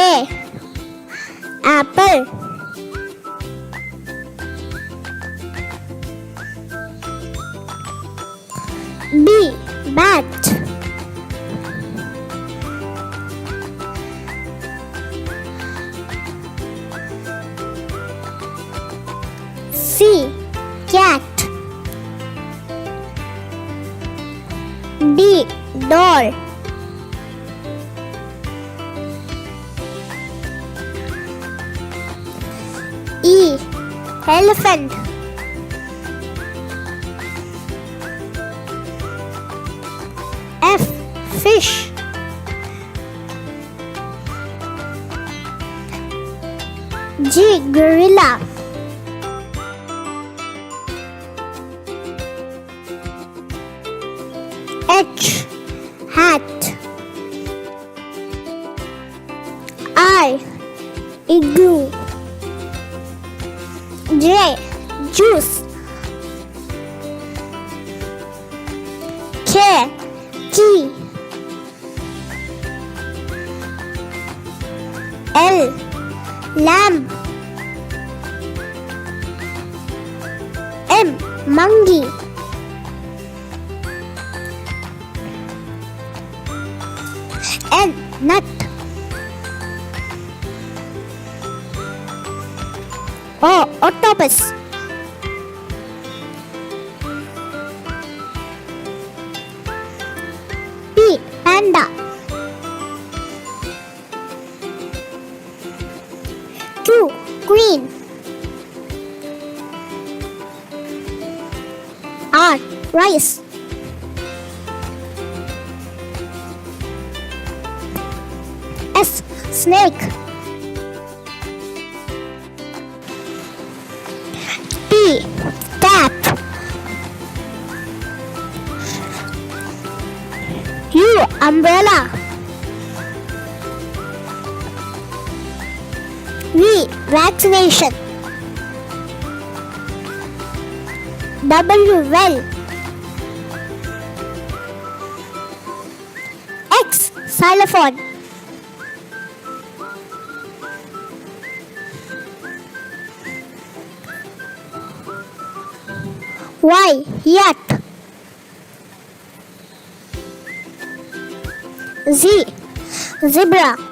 A. Apple. B. Bat. C. Cat. D. Doll. E. Elephant. F. Fish. G. Gorilla. H. Hat. I. Igloo. J. Juice. K. Key. L. Lamb. M. Monkey. N. Nut. O. Octopus. P. Panda. Q. Queen. R. Rice. S. Snake. T. Tap. U. Umbrella. V. Vaccination. W. Well. X. Xylophone. Y. Yacht. Z. Zebra.